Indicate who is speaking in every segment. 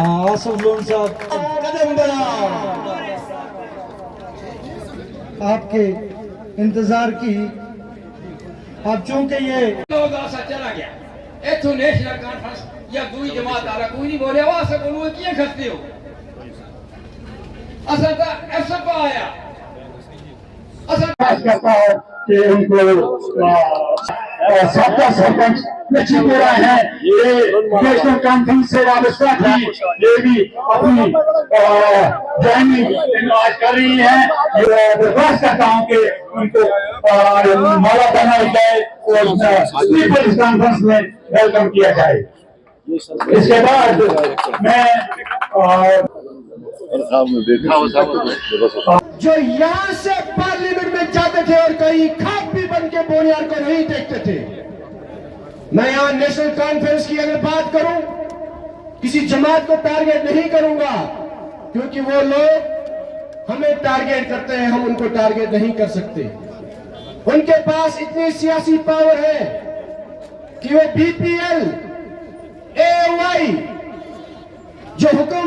Speaker 1: Asaf loan साहब कदम बढ़ाओ, आपके इंतजार की। अब चूंकि ये
Speaker 2: लोग आसा चला गया इथों नेशनल कॉन्फ्रेंस या दूरी जमात आ रहा कोई नहीं बोले वहां से बोलूँ किए खसते हो असल का एफसपा आया असल
Speaker 3: करता है कि उनको सबका सरपंच अच्छी तरह है। ये नेशनल कॉन्फ्रेंस से वाबस्ता थी, ये भी अपनी ज्वाइनिंग आज कर रही है। दरख्वास्त करता हूँ कि उनको माला बनाई जाए और पीपल्स कॉन्फ्रेंस में वेलकम किया जाए। इसके बाद मैं
Speaker 4: जो यहाँ से पार्लियामेंट में जाते थे और कहीं खाक भी बन के बोनियार को नहीं देखते थे। मैं यहाँ नेशनल कॉन्फ्रेंस की अगर बात करूं, किसी जमात को टारगेट नहीं करूंगा, क्योंकि वो लोग हमें टारगेट करते हैं, हम उनको टारगेट नहीं कर सकते। उनके पास इतनी सियासी पावर है कि वो बीपीएल एओवाई जो हुक्म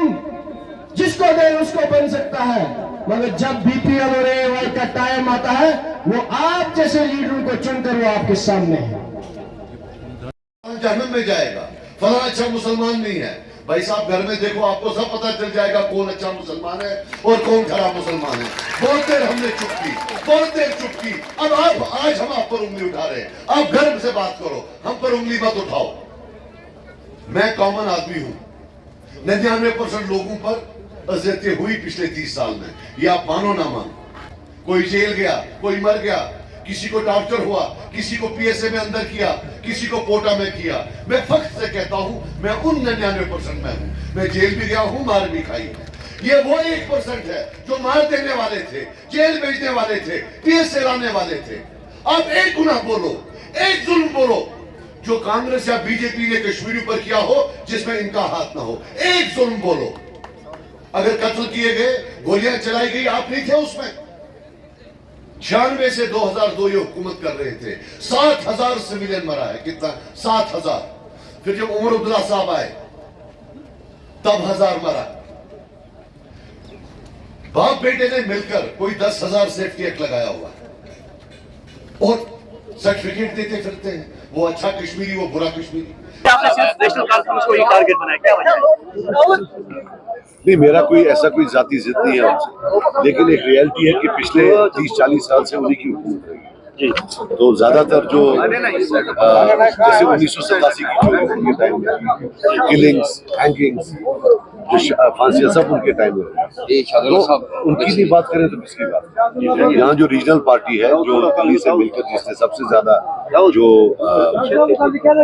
Speaker 4: जिसको दे उसको बन सकता है, मगर जब बीपीएल और एओवाई का टाइम आता है वो आप जैसे लीडरों को चुनकर वो आपके सामने है।
Speaker 5: जहन्नम में जाएगा, फला अच्छा मुसलमान नहीं है। भाई साहब घर में देखो, आपको सब पता चल जाएगा कौन अच्छा मुसलमान है और कौन खराब मुसलमान है। बहुत देर हमने चुप की, बहुत देर चुप की। अब आप आज हम आप पर उंगली उठा रहे हैं, आप गर्व से बात करो, हम पर उंगली मत उठाओ। मैं कॉमन आदमी हूं, 99% लोगों पर अज़ियतें हुई पिछले 30 साल में, ये आप मानो ना मानो। कोई जेल गया, कोई मर गया, किसी को टॉर्चर हुआ, किसी को पीएसए में अंदर किया, किसी को कोटा में किया। मैं फख्र से कहता हूं मैं उन 99% में हूं। मैं जेल भी गया हूं, मार भी खाई है। ये वो 1% है जो मार देने वाले थे, जेल भेजने वाले थे, पीएसए लाने वाले थे। आप एक गुनाह बोलो, एक जुल्म बोलो जो कांग्रेस या बीजेपी ने कश्मीर पर किया हो जिसमें इनका हाथ ना हो। एक जुल्म बोलो। अगर कत्ल किए गए, गोलियां चलाई गई, आप नहीं थे उसमें। 96 से 2002 ये हुकूमत कर रहे थे, 7,000 सिविलियन मरा है। कितना? 7,000। फिर जब उमर अब्दुल्ला साहब आए तब 1,000 मरा। बाप बेटे ने मिलकर कोई 10,000 सेफ्टी एक्ट लगाया हुआ है और सर्टिफिकेट देते फिरते हैं, वो अच्छा कश्मीरी, वो बुरा कश्मीरी।
Speaker 6: आपने सिर्फ नेशनल कॉन्फ्रेंस को ही टारगेट बनाया, क्या वजह है?
Speaker 7: नहीं, मेरा कोई ऐसा कोई जाती जिद नहीं है उनसे, लेकिन एक रियलिटी है कि पिछले 30-40 साल से उन्हीं की हुकूमत रही है। तो ज्यादातर जो जैसे 1987 की जो उनके टाइम में किलिंग्स, हैंगिंग्स, जो फांसियां, सब उनके टाइम में। तो उनकी नहीं बात करें तो किसकी बात? यहाँ जो रीजनल पार्टी है जो दिल्ली से मिलकर जिसने सबसे ज्यादा जो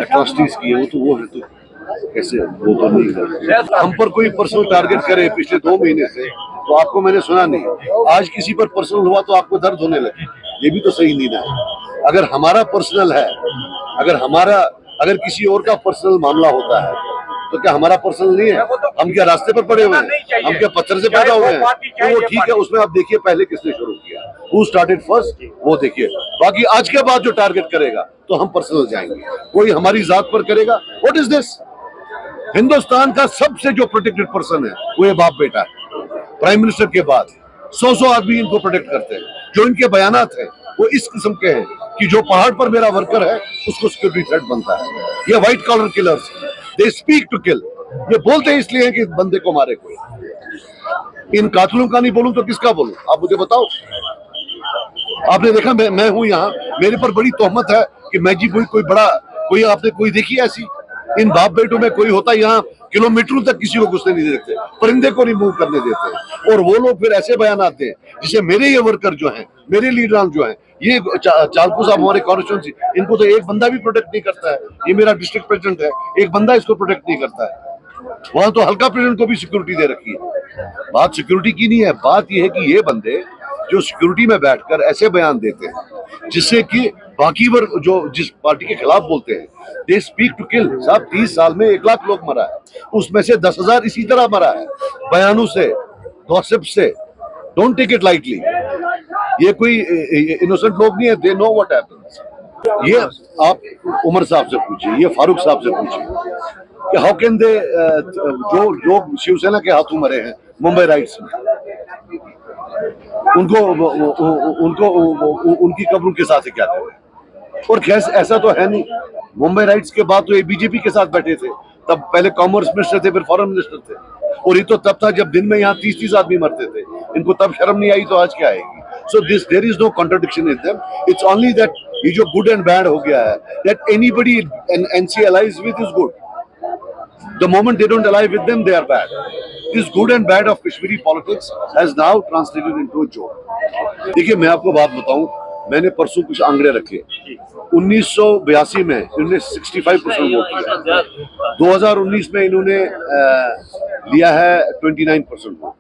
Speaker 7: एट्रॉसिटीज की है वो है, तो कैसे वो तो नहीं करते। हम पर कोई पर्सनल टारगेट करे पिछले 2 महीने से तो आपको मैंने सुना नहीं। आज किसी पर पर्सनल हुआ तो आपको दर्द होने लगे, ये भी तो सही नहीं ना है। अगर हमारा पर्सनल है, अगर किसी और का पर्सनल मामला होता है तो क्या हमारा पर्सनल नहीं है? हम क्या रास्ते पर पड़े हुए हैं? हम क्या पत्थर से पैदा हुए हैं? तो वो ठीक है, उसमें आप देखिए पहले किसने शुरू किया, हु स्टार्टेड फर्स्ट, वो देखिए। बाकी आज के बाद जो टारगेट करेगा तो हम पर्सनल जाएंगे। कोई हमारी जात पर करेगा, व्हाट इज दिस? हिंदुस्तान का सबसे जो प्रोटेक्टेड पर्सन है वो ये बाप बेटा है। प्राइम मिनिस्टर के बाद 100 आदमी इनको प्रोटेक्ट करते हैं। जो इनके बयानात हैं वो इस किस्म के हैं कि जो पहाड़ पर मेरा वर्कर है उसको सिक्योरिटी थ्रेट बनता है। ये white collar killers, they speak to kill. ये बोलते हैं इसलिए हैं कि बंदे को मारे कोई। इन कातलों का नहीं बोलूं तो किसका बोलूं? आप मुझे बताओ। आपने देखा मैं हूं यहाँ, मेरे पर बड़ी तोहमत है कि मैं जी कोई आपने कोई देखी ऐसी? इन बाप बेटों में कोई होता यहाँ किलोमीटरों तक किसी को घुसने नहीं देते, परिंदे को नहीं मूव करने देते। और वो लोग फिर ऐसे बयान आते हैं जिसे मेरे ये वर्कर जो हैं, मेरे लीडर जो हैं, ये चालकू साहब हमारे कॉन्स्टिट्यूंसी, इनको तो एक बंदा भी प्रोटेक्ट नहीं करता है। ये मेरा डिस्ट्रिक्ट प्रेसिडेंट है, एक बंदा इसको प्रोटेक्ट नहीं करता है। वहां तो हल्का प्रेसिडेंट को भी सिक्योरिटी दे रखी है। बात सिक्योरिटी की नहीं है, बात यह है कि ये बंदे जो सिक्योरिटी में बैठकर ऐसे बयान देते हैं जिससे कि बाकी वर्ग जो जिस पार्टी के खिलाफ बोलते हैं, दे स्पीक टू किल। साहब 30 साल में 1 लाख लोग मरा है, उसमें से 10,000 इसी तरह मरा है, बयानों से, गॉसिप से। Don't take it lightly. ये कोई इनोसेंट लोग नहीं है, दे नो व्हाट हैपेंस। ये आप उमर साहब से पूछिए, ये फारूक साहब से पूछिए कि हाउ कैन दे, जो लोग शिवसेना के हाथों मरे हैं मुंबई राइट्स में, उनको उनकी कब्रों के साथ क्या करें। और खैर ऐसा तो है नहीं, मुंबई राइट्स के बाद तो ये बीजेपी के साथ बैठे थे, तब पहले कॉमर्स मिनिस्टर थे, फिर फॉरेन मिनिस्टर थे, और ये तो तब था जब दिन में यहाँ 30-30 आदमी मरते थे, इनको तब शर्म नहीं आई तो आज क्या आएगी। So this there is no contradiction in them, it's only that ये जो गुड एंड बैड हो गया है, that anybody NC allies with is good, the moment they don't ally with them they are bad. This good and bad of Kashmiri politics has now translated into a joke. देखिए मैं आपको बात बताऊं, मैंने परसों कुछ आंकड़े रखे, 1982 में इन्होंने 65% वोट किया, 2019 में इन्होंने लिया है 29% वोट,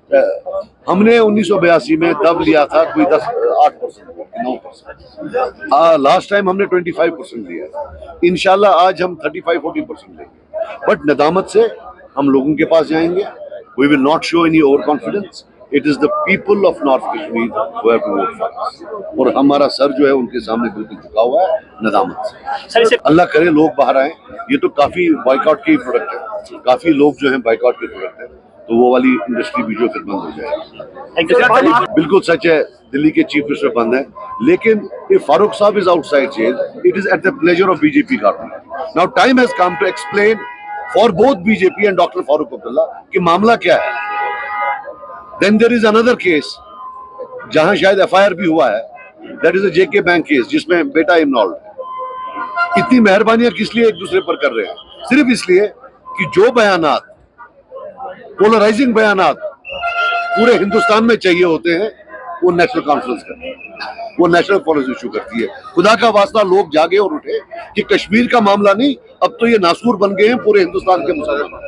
Speaker 7: हमने 1982 में तब लिया था कोई 8% वोट, 9%, लास्ट टाइम हमने 25% लिया, इंशाल्लाह आज हम 35-40% लेंगे, बट नदामत से हम लोगों के पास जाएंगे, we will not show any overconfidence, it is the people of North Kashmir who have to vote for us, और हमारा सर जो है उनके सामने बिल्कुल झुका हुआ है नदामत से। अल्लाह करे लोग बाहर आए, ये तो काफी बाइकआउट के प्रोडक्ट है, काफी लोग जो है बाइकआउट के प्रोडक्ट है, तो वो वाली इंडस्ट्री भी जो फिर बंद हो जाएगी। बिल्कुल सच है, दिल्ली के चीफ मिनिस्टर बंद है, लेकिन if फारूक साहब is outside jail, it is at the pleasure of BJP government. Now time has come to explain for both BJP and Dr. Farooq Abdullah कि मामला क्या है। Then there is another case जहां शायद FIR भी हुआ है, that is a JK bank case जिसमें बेटा इन्वॉल्व है। इतनी मेहरबानियां किस लिए एक दूसरे पर कर रहे हैं? सिर्फ इसलिए कि जो बयानात, पोलराइजिंग बयानात पूरे हिंदुस्तान में चाहिए होते हैं, वो नेशनल कॉन्फ्रेंस करती है, वो नेशनल पॉलिसी इशू करती है। खुदा का वास्ता लोग जागे और उठे कि कश्मीर का मामला नहीं, अब तो ये नासूर बन गए हैं पूरे हिंदुस्तान के मुसलमान।